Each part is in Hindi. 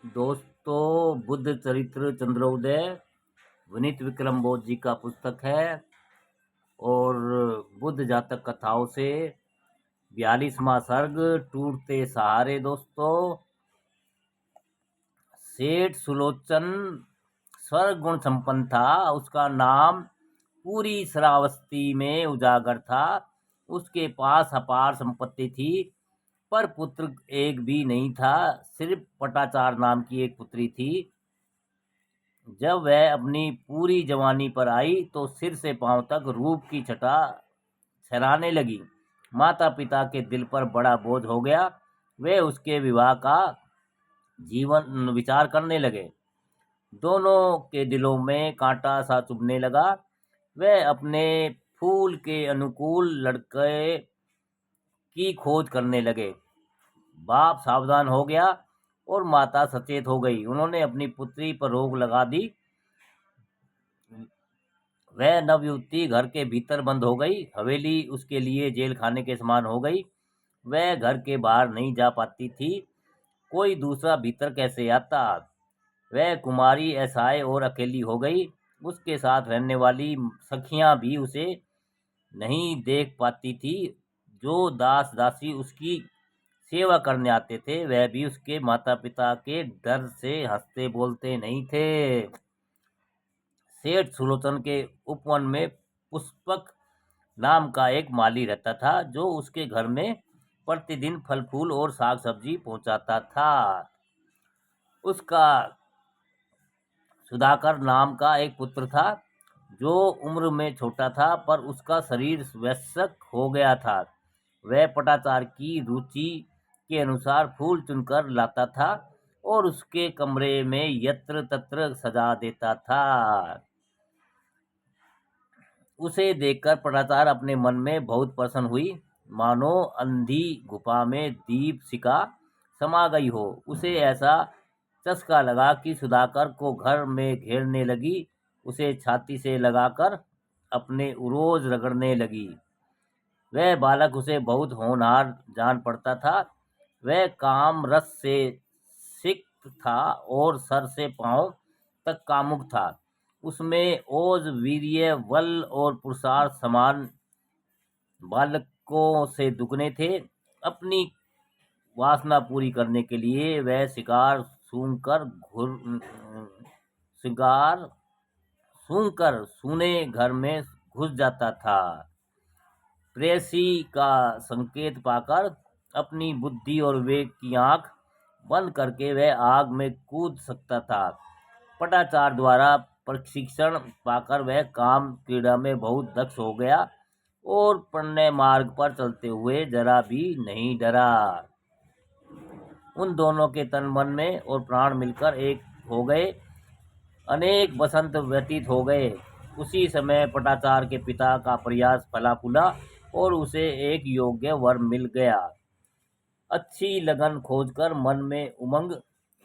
दोस्तों, बुद्ध चरित्र चंद्रोदय विनीत विक्रम बोध जी का पुस्तक है और बुद्ध जातक कथाओं से 42वां सर्ग टूटते सहारे। दोस्तों, सेठ सुलोचन स्वर्ग गुण संपन्न था। उसका नाम पूरी श्रावस्ती में उजागर था। उसके पास अपार संपत्ति थी, पर पुत्र एक भी नहीं था। सिर्फ पटाचार नाम की एक पुत्री थी। जब वह अपनी पूरी जवानी पर आई तो सिर से पांव तक रूप की छटा छहराने लगी। माता पिता के दिल पर बड़ा बोझ हो गया। वे उसके विवाह का जीवन विचार करने लगे। दोनों के दिलों में कांटा सा चुभने लगा। वे अपने फूल के अनुकूल लड़के की खोज करने लगे। बाप सावधान हो गया और माता सचेत हो गई। उन्होंने अपनी पुत्री पर रोक लगा दी। वह नवयुवती घर के भीतर बंद हो गई। हवेली उसके लिए जेल खाने के समान हो गई। वह घर के बाहर नहीं जा पाती थी। कोई दूसरा भीतर कैसे आता। वह कुमारी असहाय और अकेली हो गई। उसके साथ रहने वाली सखियां भी उसे नहीं देख पाती थी। जो दास दासी उसकी सेवा करने आते थे, वह भी उसके माता पिता के डर से हंसते बोलते नहीं थे। सेठ सुलोचन के उपवन में पुष्पक नाम का एक माली रहता था, जो उसके घर में प्रतिदिन फल फूल और साग सब्जी पहुंचाता था। उसका सुधाकर नाम का एक पुत्र था, जो उम्र में छोटा था, पर उसका शरीर वयस्क हो गया था। वह पटाचार की रुचि के अनुसार फूल चुनकर लाता था और उसके कमरे में यत्र तत्र सजा देता था। उसे देखकर पटाचार अपने मन में बहुत प्रसन्न हुई, मानो अंधी गुफा में दीप शिखा समा गई हो। उसे ऐसा चस्का लगा कि सुधाकर को घर में घेरने लगी। उसे छाती से लगाकर अपने उरोज रगड़ने लगी। वह बालक उसे बहुत होनहार जान पड़ता था। वह काम रस से सिक्त था और सर से पांव तक कामुक था। उसमें ओज, वीर्य, बल और पुरुषार्थ समान बालकों से दुगने थे। अपनी वासना पूरी करने के लिए वह शिकार सूंघकर सूने घर में घुस जाता था। प्रेयसी का संकेत पाकर अपनी बुद्धि और विवेक की आंख बंद करके वह आग में कूद सकता था। पटाचार द्वारा प्रशिक्षण पाकर वह काम क्रीड़ा में बहुत दक्ष हो गया और पुण्य मार्ग पर चलते हुए जरा भी नहीं डरा। उन दोनों के तन मन में और प्राण मिलकर एक हो गए। अनेक बसंत व्यतीत हो गए। उसी समय पटाचार के पिता का प्रयास फला फूला और उसे एक योग्य वर मिल गया। अच्छी लगन खोजकर मन में उमंग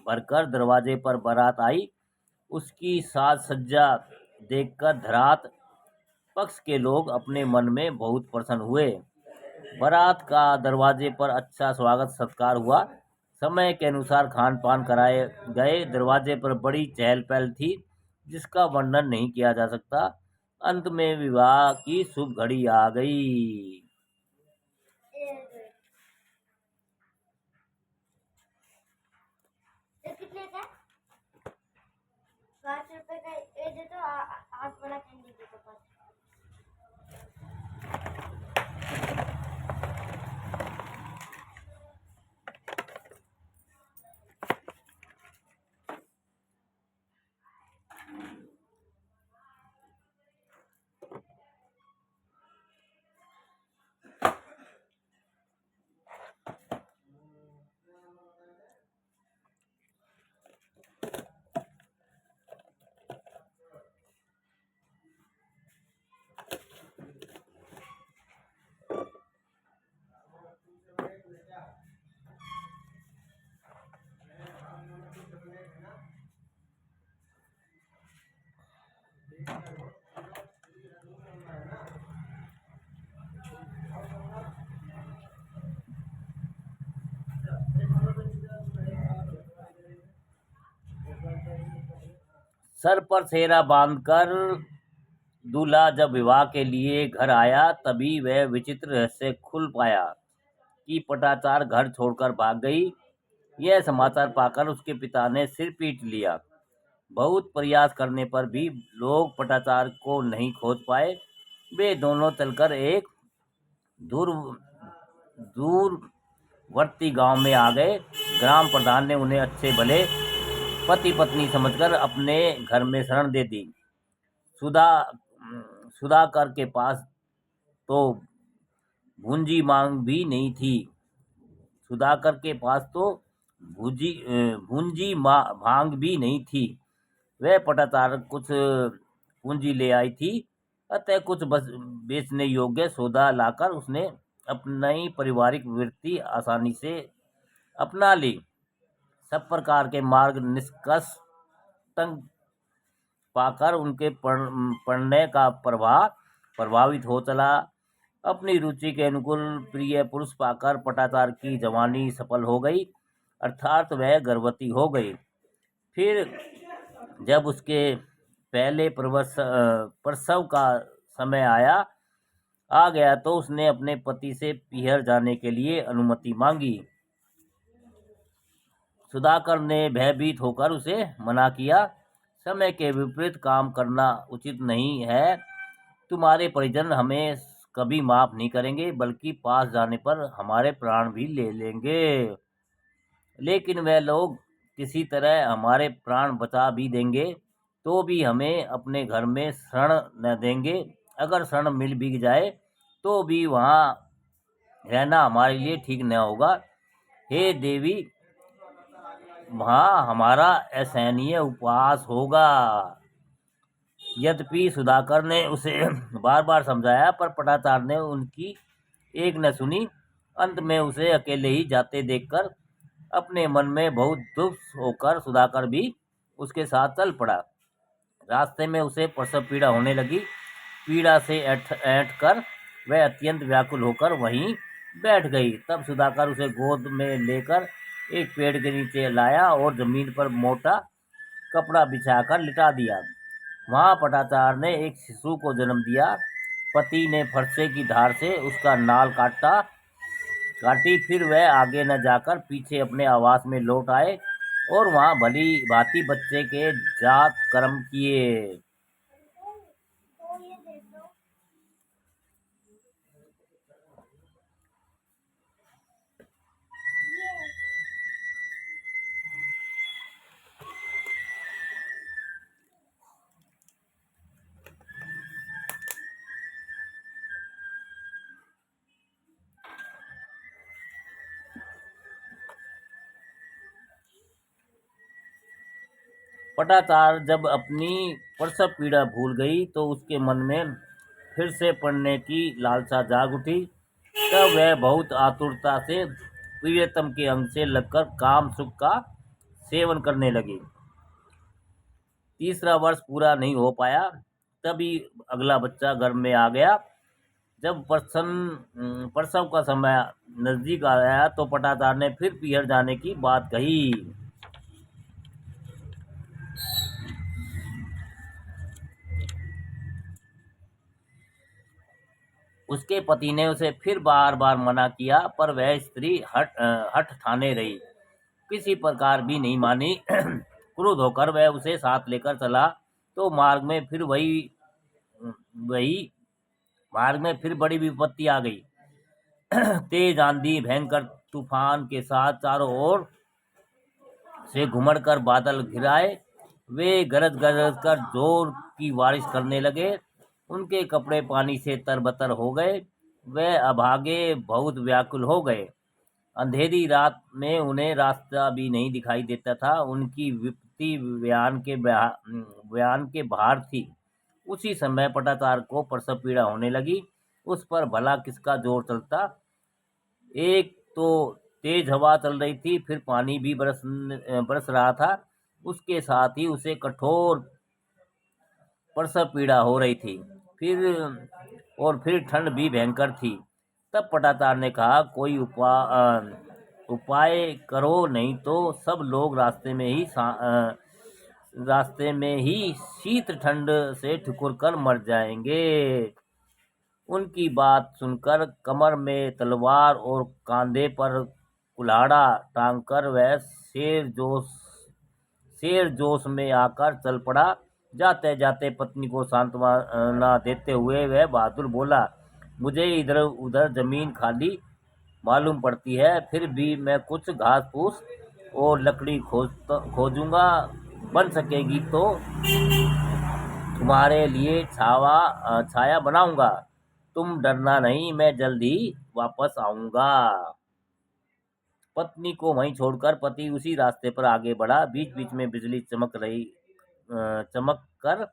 भरकर दरवाजे पर बारात आई। उसकी साज सज्जा देखकर धरात पक्ष के लोग अपने मन में बहुत प्रसन्न हुए। बारात का दरवाजे पर अच्छा स्वागत सत्कार हुआ। समय के अनुसार खान पान कराए गए। दरवाजे पर बड़ी चहल पहल थी, जिसका वर्णन नहीं किया जा सकता। अंत में विवाह की शुभ घड़ी आ गई। कितने का? 5 रुपए का ये दे दो, आठ बड़ा कैंडी दे दो। सर पर सेहरा बांधकर दूल्हा जब विवाह के लिए घर आया, तभी वह विचित्र रहस्य खुल पाया कि पटाचार घर छोड़कर भाग गई। यह समाचार पाकर उसके पिता ने सिर पीट लिया। बहुत प्रयास करने पर भी लोग पटाचार को नहीं खोज पाए। वे दोनों चलकर एक दूर दूरवर्ती गांव में आ गए। ग्राम प्रधान ने उन्हें अच्छे भले पति पत्नी समझकर अपने घर में शरण दे दी। सुधा सुधाकर के पास तो भूंजी मांग भी नहीं थी। सुधाकर के पास तो भूंजी भांग भी नहीं थी। वह पटाचार कुछ पूंजी ले आई थी, अतः कुछ बस बेचने योग्य सौदा लाकर उसने अपनी पारिवारिक वृत्ति आसानी से अपना ली। सब प्रकार के मार्ग निष्कर्ष तंग पाकर उनके पढ़ने का प्रभावित हो चला। अपनी रुचि के अनुकूल प्रिय पुरुष पाकर पटाचार की जवानी सफल हो गई, अर्थात वह गर्भवती हो गई। फिर जब उसके पहले प्रसव का समय आ गया तो उसने अपने पति से पीहर जाने के लिए अनुमति मांगी। सुधाकर ने भयभीत होकर उसे मना किया। समय के विपरीत काम करना उचित नहीं है। तुम्हारे परिजन हमें कभी माफ नहीं करेंगे, बल्कि पास जाने पर हमारे प्राण भी ले लेंगे। लेकिन वह लोग किसी तरह हमारे प्राण बचा भी देंगे तो भी हमें अपने घर में शरण न देंगे। अगर शरण मिल भी जाए तो भी वहाँ रहना हमारे लिए ठीक न होगा। हे देवी, वहाँ हमारा असहनीय उपवास होगा। यद्यपि सुधाकर ने उसे बार बार समझाया, पर पटाचार ने उनकी एक न सुनी। अंत में उसे अकेले ही जाते देखकर अपने मन में बहुत दुख होकर सुधाकर भी उसके साथ चल पड़ा। रास्ते में उसे प्रसव पीड़ा होने लगी। पीड़ा से ऐंठ कर वह अत्यंत व्याकुल होकर वहीं बैठ गई। तब सुधाकर उसे गोद में लेकर एक पेड़ के नीचे लाया और जमीन पर मोटा कपड़ा बिछाकर लिटा दिया। वहाँ पटाचार ने एक शिशु को जन्म दिया। पति ने फरसे की धार से उसका नाल काटी। फिर वह आगे न जाकर पीछे अपने आवास में लौट आए और वहाँ भली भांति बच्चे के जात कर्म किए। तो ये देखो, ये पटाचार जब अपनी प्रसव पीड़ा भूल गई तो उसके मन में फिर से पढ़ने की लालसा जाग उठी। तब वह बहुत आतुरता से प्रियतम के अंग से लगकर काम सुख का सेवन करने लगी। तीसरा वर्ष पूरा नहीं हो पाया, तभी अगला बच्चा घर में आ गया। जब प्रसव का समय नजदीक आया तो पटाचार ने फिर पीहर जाने की बात कही। उसके पति ने उसे फिर बार बार मना किया, पर वह स्त्री हठ ठाने रही, किसी प्रकार भी नहीं मानी। क्रुद्ध होकर वह उसे साथ लेकर चला तो मार्ग में फिर बड़ी विपत्ति आ गई। तेज आंधी भयंकर तूफान के साथ चारों ओर से घुमड़ कर बादल घिराए। वे गरज गरज कर जोर की बारिश करने लगे। उनके कपड़े पानी से तरबतर हो गए। वे अभागे बहुत व्याकुल हो गए। अंधेरी रात में उन्हें रास्ता भी नहीं दिखाई देता था। उनकी विपत्ति बयान के बाहर थी। उसी समय पटाचार को प्रसव पीड़ा होने लगी। उस पर भला किसका जोर चलता। एक तो तेज हवा चल रही थी, फिर पानी भी बरस रहा था। उसके साथ ही उसे कठोर प्रसव पीड़ा हो रही थी। फिर ठंड भी भयंकर थी। तब पटाचार ने कहा, कोई उपाय करो, नहीं तो सब लोग रास्ते में ही रास्ते में ही शीत ठंड से ठिठुर कर मर जाएंगे। उनकी बात सुनकर कमर में तलवार और कांधे पर कुल्हाड़ा टांगकर वह शेर जोश में आकर चल पड़ा। जाते जाते पत्नी को सांत्वना देते हुए वह बहादुर बोला, मुझे इधर उधर जमीन खाली मालूम पड़ती है, फिर भी मैं कुछ घास फूस और लकड़ी खोजूंगा, बन सकेगी तो तुम्हारे लिए छाया बनाऊंगा। तुम डरना नहीं, मैं जल्द ही वापस आऊंगा। पत्नी को वहीं छोड़कर पति उसी रास्ते पर आगे बढ़ा। बीच बीच में बिजली चमक कर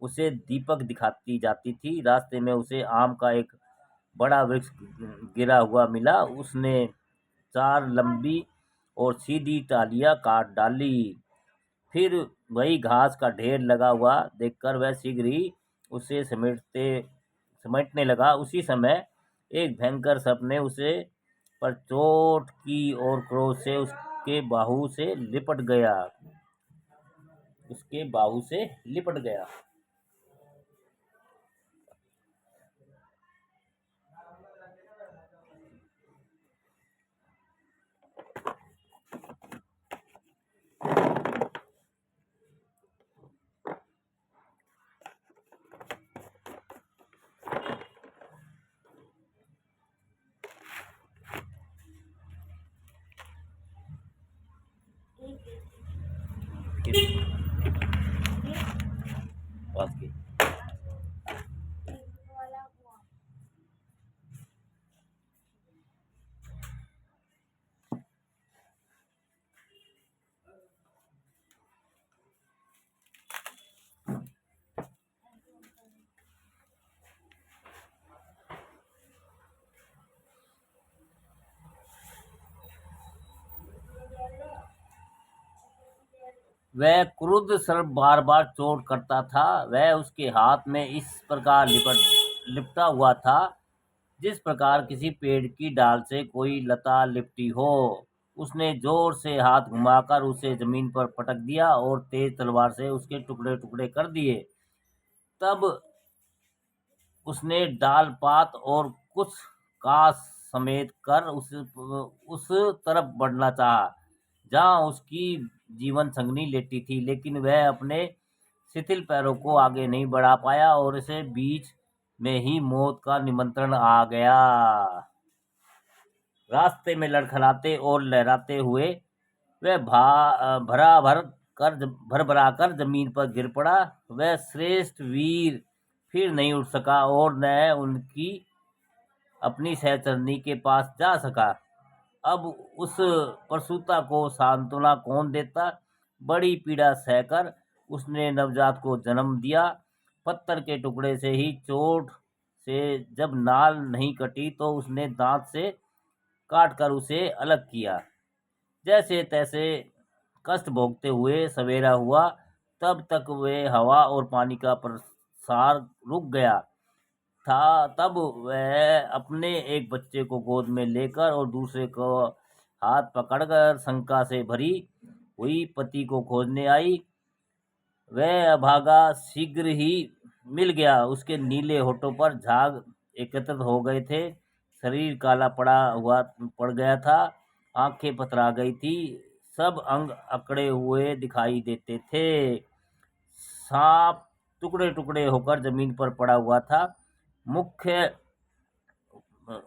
उसे दीपक दिखाती जाती थी। रास्ते में उसे आम का एक बड़ा वृक्ष गिरा हुआ मिला। उसने 4 लंबी और सीधी टालियां काट डाली। फिर वही घास का ढेर लगा हुआ देखकर वह शीघ्र ही उसे समेटने लगा। उसी समय एक भयंकर सर्प ने उसे पर चोट की और क्रोध से उसके बाहु से लिपट गया। पास की वाला हुआ। वह क्रुद्ध सर्प बार बार चोट करता था। वह उसके हाथ में इस प्रकार लिपटा हुआ था जिस प्रकार किसी पेड़ की डाल से कोई लता लिपटी हो। उसने जोर से हाथ घुमाकर उसे जमीन पर पटक दिया और तेज तलवार से उसके टुकड़े टुकड़े कर दिए। तब उसने डाल पात और कुछ कास समेत कर उस तरफ बढ़ना चाहा जहां उसकी जीवन संगनी लेटी थी, लेकिन वह अपने शिथिल पैरों को आगे नहीं बढ़ा पाया और इसे बीच में ही मौत का निमंत्रण आ गया। रास्ते में लड़खड़ाते और लहराते हुए वह भर भरा कर जमीन पर गिर पड़ा। वह श्रेष्ठ वीर फिर नहीं उठ सका और न उनकी अपनी सहचरनी के पास जा सका। अब उस प्रसूता को सांत्वना कौन देता। बड़ी पीड़ा सहकर उसने नवजात को जन्म दिया। पत्थर के टुकड़े से ही चोट से जब नाल नहीं कटी तो उसने दांत से काट कर उसे अलग किया। जैसे तैसे कष्ट भोगते हुए सवेरा हुआ। तब तक वे हवा और पानी का प्रसार रुक गया था। तब वह अपने एक बच्चे को गोद में लेकर और दूसरे को हाथ पकड़कर शंका से भरी हुई पति को खोजने आई। वह अभागा शीघ्र ही मिल गया। उसके नीले होठों पर झाग एकत्रित हो गए थे। शरीर काला पड़ गया था। आंखें पथरा गई थी। सब अंग अकड़े हुए दिखाई देते थे। सांप टुकड़े टुकड़े होकर जमीन पर पड़ा हुआ था।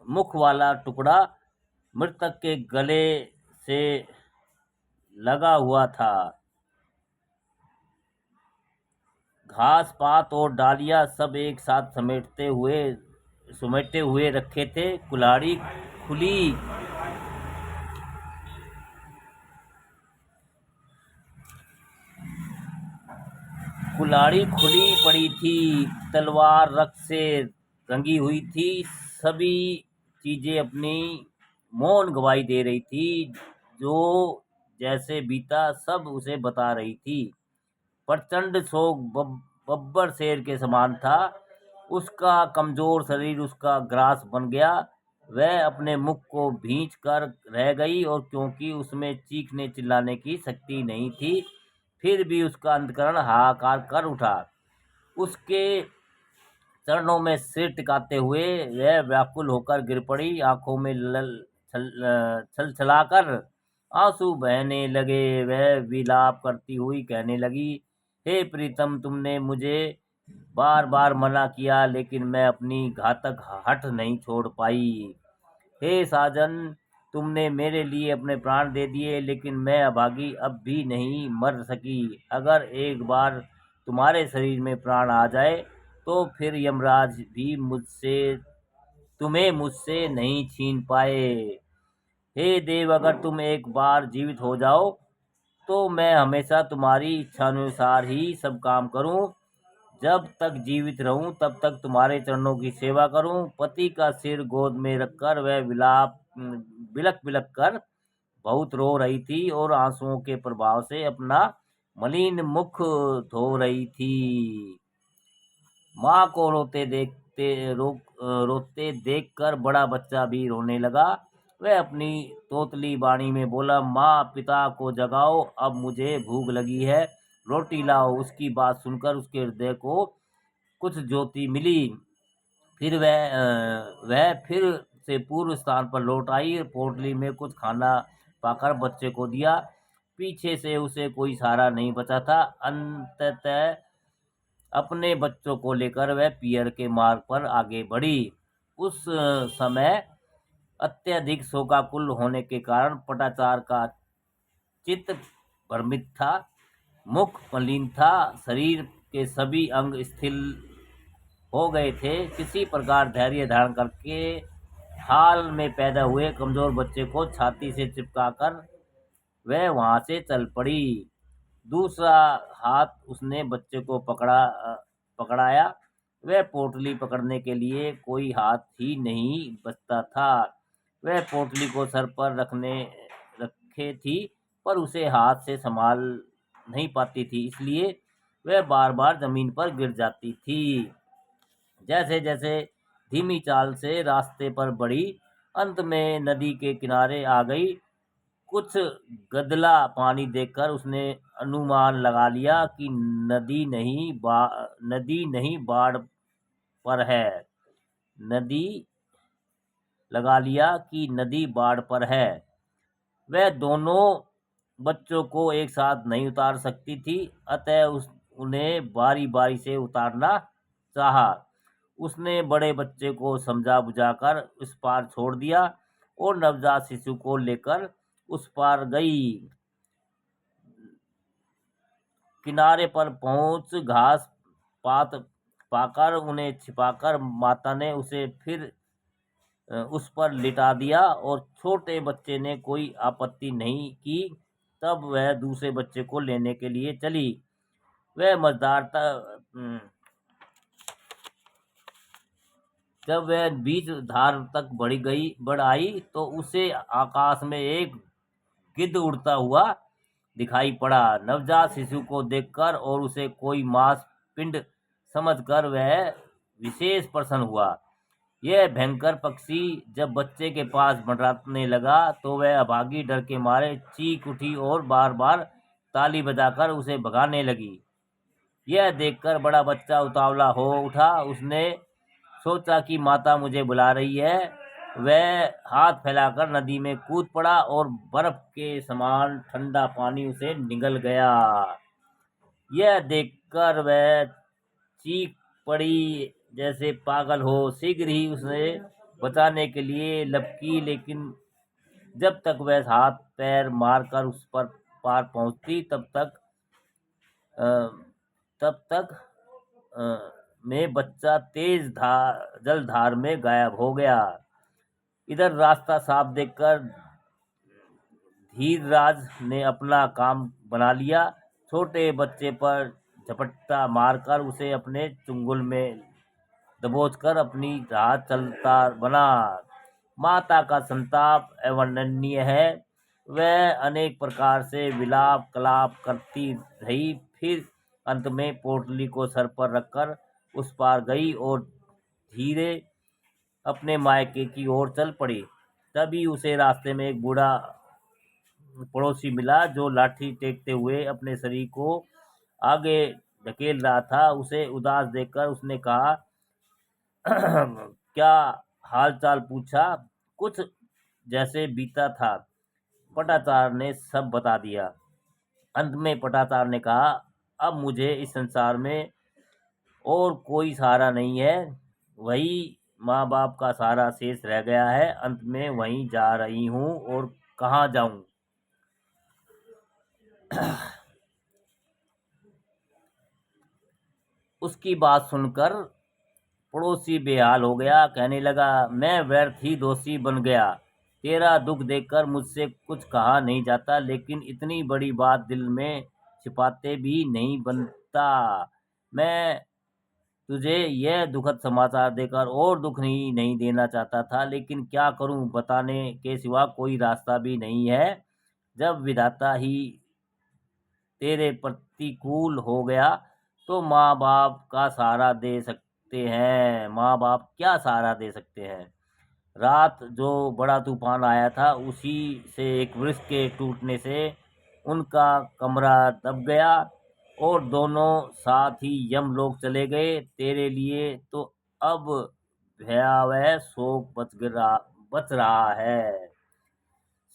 मुख वाला टुकड़ा मृतक के गले से लगा हुआ था। घास पात और डालियां सब एक साथ समेटे हुए रखे थे। कुल्हाड़ी खुली पड़ी थी। तलवार रक्त से रंगी हुई थी। सभी चीजें अपनी मौन गवाही दे रही थी। जो जैसे बीता सब उसे बता रही थी। प्रचंड शोक बब्बर शेर के समान था। उसका कमजोर शरीर उसका ग्रास बन गया। वह अपने मुख को भींच कर रह गई और क्योंकि उसमें चीखने चिल्लाने की शक्ति नहीं थी, फिर भी उसका अंतकरण हाहाकार कर उठा। उसके चरणों में सिर टिकाते हुए वह व्याकुल होकर गिर पड़ी। आंखों में छल छलाकर आंसू बहने लगे। वह विलाप करती हुई कहने लगी, हे प्रीतम, तुमने मुझे बार बार मना किया, लेकिन मैं अपनी घातक हठ नहीं छोड़ पाई। हे साजन, तुमने मेरे लिए अपने प्राण दे दिए, लेकिन मैं अभागी अब भी नहीं मर सकी। अगर एक बार तुम्हारे शरीर में प्राण आ जाए तो फिर यमराज भी तुम्हें मुझसे नहीं छीन पाए। हे देव, अगर तुम एक बार जीवित हो जाओ तो मैं हमेशा तुम्हारी इच्छानुसार ही सब काम करूं। जब तक जीवित रहूं तब तक तुम्हारे चरणों की सेवा करूं। पति का सिर गोद में रखकर वह बिलक बिलक कर बहुत रो रही थी और आंसुओं के प्रभाव से अपना मलिन मुख धो रही थी। माँ को रोते देखकर बड़ा बच्चा भी रोने लगा। वह अपनी तोतली वाणी में बोला, माँ, पिता को जगाओ, अब मुझे भूख लगी है, रोटी लाओ। उसकी बात सुनकर उसके हृदय को कुछ ज्योति मिली। फिर वह फिर से पूर्व स्थान पर लौट आई। पोटली में कुछ खाना पाकर बच्चे को दिया। पीछे से उसे कोई सहारा नहीं बचा था। अंततः अपने बच्चों को लेकर वह पियर के मार्ग पर आगे बढ़ी। उस समय अत्यधिक शोकाकुल होने के कारण पटाचार का चित्त भ्रमित था, मुख मलिन था, शरीर के सभी अंग स्थिर हो गए थे। किसी प्रकार धैर्य धारण करके हाल में पैदा हुए कमजोर बच्चे को छाती से चिपकाकर वह वहां से चल पड़ी। दूसरा हाथ उसने बच्चे को पकड़ाया। वह पोटली पकड़ने के लिए कोई हाथ ही नहीं बचता था। वह पोटली को सर पर रखे थी, पर उसे हाथ से संभाल नहीं पाती थी, इसलिए वह बार बार जमीन पर गिर जाती थी। जैसे जैसे धीमी चाल से रास्ते पर बढ़ी, अंत में नदी के किनारे आ गई। कुछ गदला पानी देखकर उसने अनुमान लगा लिया कि नदी नहीं बाढ़ पर है। नदी बाढ़ पर है। वह दोनों बच्चों को एक साथ नहीं उतार सकती थी, अतः उन्हें बारी बारी से उतारना चाहा। उसने बड़े बच्चे को समझा बुझाकर उस पार छोड़ दिया और नवजात शिशु को लेकर उस पार गई। किनारे पर पहुंच घास पात पाकर उन्हें छिपाकर माता ने उसे फिर उस पर लिटा दिया और छोटे बच्चे ने कोई आपत्ति नहीं की। तब वह दूसरे बच्चे को लेने के लिए चली। वह जब वह बीच धार तक बढ़ आई तो उसे आकाश में एक गिद्ध उड़ता हुआ दिखाई पड़ा। नवजात शिशु को देखकर और उसे कोई मांस पिंड समझकर वह विशेष प्रसन्न हुआ। यह भयंकर पक्षी जब बच्चे के पास मंडराने लगा तो वह अभागी डर के मारे चीख उठी और बार बार ताली बजाकर उसे भगाने लगी। यह देखकर बड़ा बच्चा उतावला हो उठा। उसने सोचा कि माता मुझे बुला रही है। वह हाथ फैलाकर नदी में कूद पड़ा और बर्फ के समान ठंडा पानी उसे निगल गया। यह देखकर वह चीख पड़ी जैसे पागल हो। शीघ्र ही उसने बचाने के लिए लपकी, लेकिन जब तक वह हाथ पैर मारकर उस पर पार पहुंचती तब तक में बच्चा तेज जलधार में गायब हो गया। इधर रास्ता साफ देखकर धीरराज ने अपना काम बना लिया। छोटे बच्चे पर झपट्टा मारकर उसे अपने चुंगल में दबोचकर अपनी राह चलता बना। माता का संताप अवर्णनीय है। वह अनेक प्रकार से विलाप कलाप करती रही, फिर अंत में पोटली को सर पर रखकर उस पार गई और धीरे अपने मायके की ओर चल पड़ी। तभी उसे रास्ते में एक बूढ़ा पड़ोसी मिला जो लाठी टेकते हुए अपने शरीर को आगे ढकेल रहा था। उसे उदास देखकर उसने कहा, क्या हाल चाल पूछा। कुछ जैसे बीता था। पटाचार ने सब बता दिया। अंत में पटाचार ने कहा, अब मुझे इस संसार में और कोई सहारा नहीं है। वही माँ बाप का सहारा शेष रह गया है। अंत में वहीं जा रही हूँ और कहाँ जाऊं। उसकी बात सुनकर पड़ोसी बेहाल हो गया। कहने लगा, मैं व्यर्थ ही दोषी बन गया। तेरा दुख देखकर मुझसे कुछ कहा नहीं जाता, लेकिन इतनी बड़ी बात दिल में छिपाते भी नहीं बनता। मैं तुझे यह दुखद समाचार देकर और दुख नहीं देना चाहता था, लेकिन क्या करूं, बताने के सिवा कोई रास्ता भी नहीं है। जब विधाता ही तेरे प्रतिकूल हो गया तो माँ बाप का सहारा दे सकते हैं। माँ बाप क्या सहारा दे सकते हैं। रात जो बड़ा तूफान आया था, उसी से एक वृक्ष के टूटने से उनका कमरा दब गया और दोनों साथ ही यमलोक चले गए। तेरे लिए तो अब भयावह शोक बच रहा है।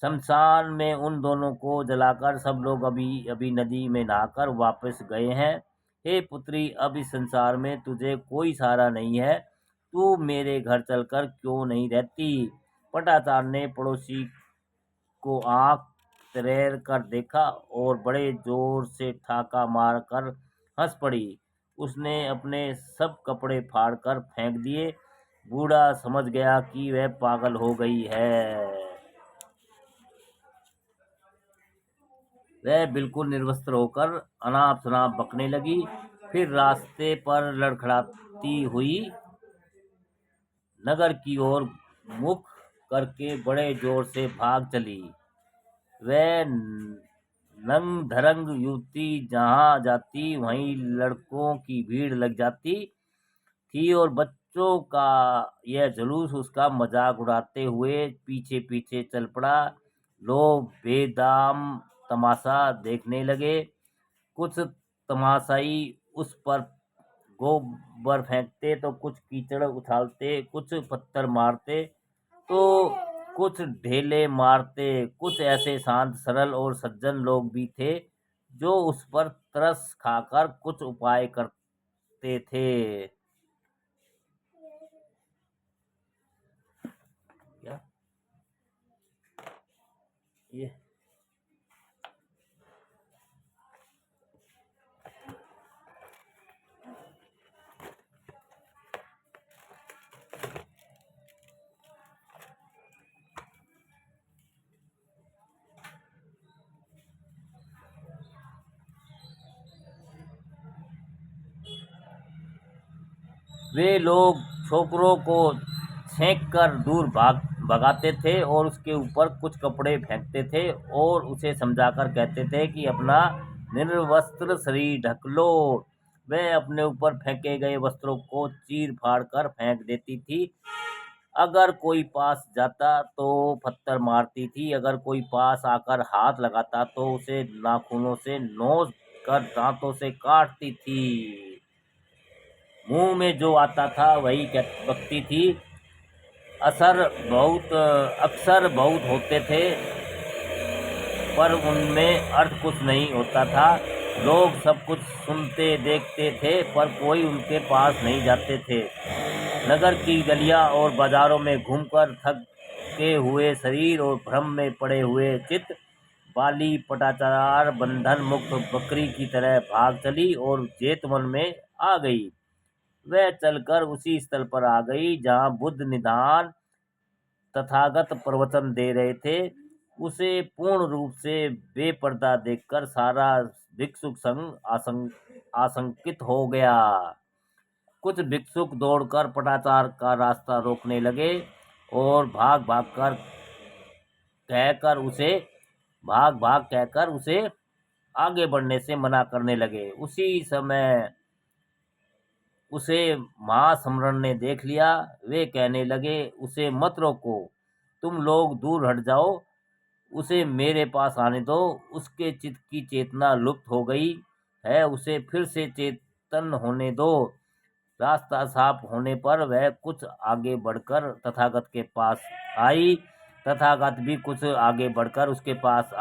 शमशान में उन दोनों को जलाकर सब लोग अभी अभी नदी में नहाकर वापस गए हैं। हे पुत्री, अब इस संसार में तुझे कोई सहारा नहीं है। तू मेरे घर चलकर क्यों नहीं रहती। पटाचार ने पड़ोसी को आंख तरेर कर देखा और बड़े जोर से ठाका मार कर हंस पड़ी। उसने अपने सब कपड़े फाड़ कर फेंक दिए। बूढ़ा समझ गया कि वह पागल हो गई है। वह बिल्कुल निर्वस्त्र होकर अनाप शनाप बकने लगी। फिर रास्ते पर लड़खड़ाती हुई नगर की ओर मुख करके बड़े जोर से भाग चली। वह नंग धरंग युवती जहां जाती वहीं लड़कों की भीड़ लग जाती थी और बच्चों का यह जुलूस उसका मजाक उड़ाते हुए पीछे पीछे चल पड़ा। लोग बेदाम तमाशा देखने लगे। कुछ तमाशाई उस पर गोबर फेंकते तो कुछ कीचड़ उछालते, कुछ पत्थर मारते तो कुछ ढेले मारते। कुछ ऐसे शांत सरल और सज्जन लोग भी थे जो उस पर तरस खाकर कुछ उपाय करते थे। क्या ये वे लोग छोकरों को छेंक कर दूर भगाते थे और उसके ऊपर कुछ कपड़े फेंकते थे और उसे समझाकर कहते थे कि अपना निर्वस्त्र शरीर ढक लो। वह अपने ऊपर फेंके गए वस्त्रों को चीर फाड़ कर फेंक देती थी। अगर कोई पास जाता तो पत्थर मारती थी। अगर कोई पास आकर हाथ लगाता तो उसे नाखूनों से नोच कर दांतों से काटती थी। मुंह में जो आता था वही बकती थी। अक्सर बहुत होते थे पर उनमें अर्थ कुछ नहीं होता था। लोग सब कुछ सुनते देखते थे पर कोई उनके पास नहीं जाते थे। नगर की गलियां और बाजारों में घूमकर थके हुए शरीर और भ्रम में पड़े हुए चित्त बाली पटाचार बंधन मुक्त बकरी की तरह भाग चली और जेतवन में आ गई। वह चलकर उसी स्थल पर आ गई जहां बुद्ध निधान तथागत प्रवचन दे रहे थे। उसे पूर्ण रूप से बेपर्दा देखकर सारा भिक्षुक संघ आशंकित हो गया। कुछ भिक्षुक दौड़कर पटाचार का रास्ता रोकने लगे और भाग भाग कहकर उसे आगे बढ़ने से मना करने लगे। उसी समय उसे महासमरण ने देख लिया। वे कहने लगे, उसे मत रोको, तुम लोग दूर हट जाओ। उसे मेरे पास आने दो। उसके चित्त की चेतना लुप्त हो गई है, उसे फिर से चेतन होने दो। रास्ता साफ होने पर वह कुछ आगे बढ़कर तथागत के पास आई। तथागत भी कुछ आगे बढ़कर उसके पास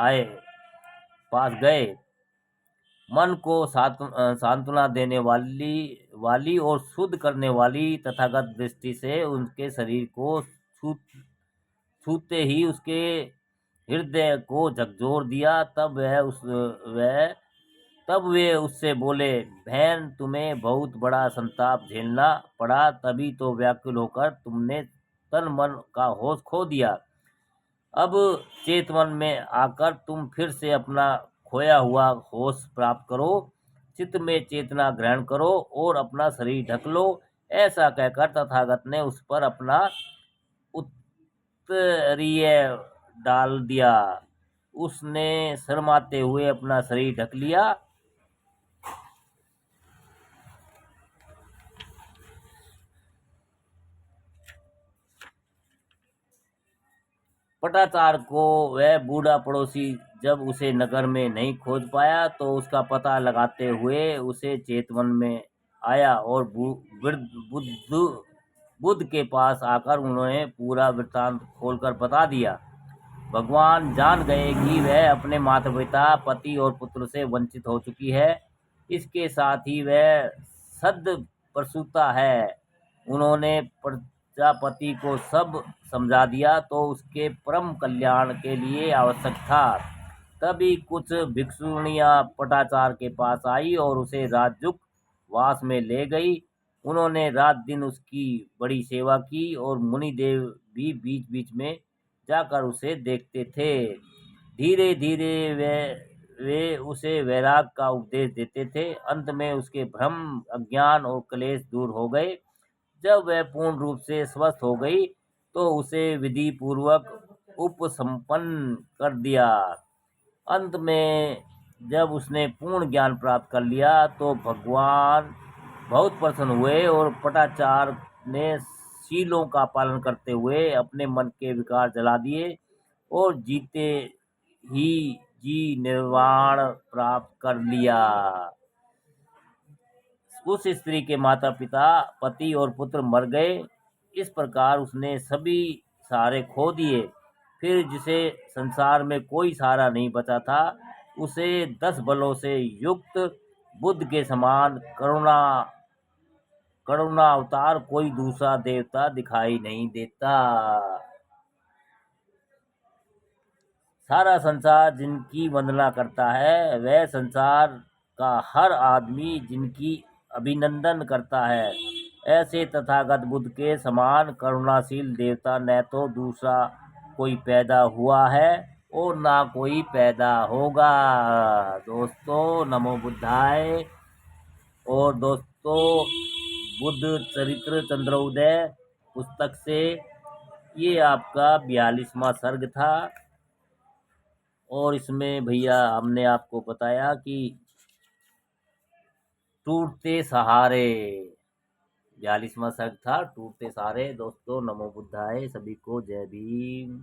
गए। मन को सांत्वना देने वाली और शुद्ध करने वाली तथागत दृष्टि से उनके शरीर को छूते ही उसके हृदय को झकझोर दिया। तब वे उससे बोले, बहन, तुम्हें बहुत बड़ा संताप झेलना पड़ा, तभी तो व्याकुल होकर तुमने तन मन का होश खो दिया। अब चेतवन में आकर तुम फिर से अपना खोया हुआ होश प्राप्त करो। चित्त में चेतना ग्रहण करो और अपना शरीर ढक लो। ऐसा कहकर तथागत ने उस पर अपना उत्तरीय डाल दिया। उसने शर्माते हुए अपना शरीर ढक लिया। पटाचार को वह बूढ़ा पड़ोसी जब उसे नगर में नहीं खोज पाया तो उसका पता लगाते हुए उसे चेतवन में आया और बुद्ध के पास आकर उन्होंने पूरा वृत्तांत खोलकर बता दिया। भगवान जान गए कि वह अपने माता पिता, पति और पुत्र से वंचित हो चुकी है। इसके साथ ही वह सद प्रसूता है। उन्होंने प्रजापति को सब समझा दिया तो उसके परम कल्याण के लिए आवश्यक था। तभी कुछ भिक्षुणियां पटाचार के पास आई और उसे राजयुक्त वास में ले गई। उन्होंने रात दिन उसकी बड़ी सेवा की और मुनिदेव भी बीच बीच में जाकर उसे देखते थे। धीरे धीरे वे उसे वैराग का उपदेश देते थे। अंत में उसके भ्रम, अज्ञान और क्लेश दूर हो गए। जब वह पूर्ण रूप से स्वस्थ हो गई तो उसे विधि पूर्वक उपसंपन्न कर दिया। अंत में जब उसने पूर्ण ज्ञान प्राप्त कर लिया तो भगवान बहुत प्रसन्न हुए और पटाचार ने शीलों का पालन करते हुए अपने मन के विकार जला दिए और जीते ही जी निर्वाण प्राप्त कर लिया। उस स्त्री के माता पिता, पति और पुत्र मर गए। इस प्रकार उसने सभी सहारे खो दिए। फिर जिसे संसार में कोई सहारा नहीं बचा था, उसे 10 बलों से युक्त बुद्ध के समान करुणा अवतार कोई दूसरा देवता दिखाई नहीं देता। सारा संसार जिनकी वंदना करता है, वह संसार का हर आदमी जिनकी अभिनंदन करता है। ऐसे तथागत बुद्ध के समान करुणाशील देवता न तो दूसरा कोई पैदा हुआ है और ना कोई पैदा होगा। दोस्तों, नमो बुद्धाय। और दोस्तों, बुद्ध चरित्र चंद्रोदय पुस्तक से ये आपका 42वां सर्ग था। और इसमें भैया हमने आपको बताया कि टूटते सहारे, 42वां सर्ग था, टूटते सहारे। दोस्तों, नमो बुद्धाय। सभी को जय भीम।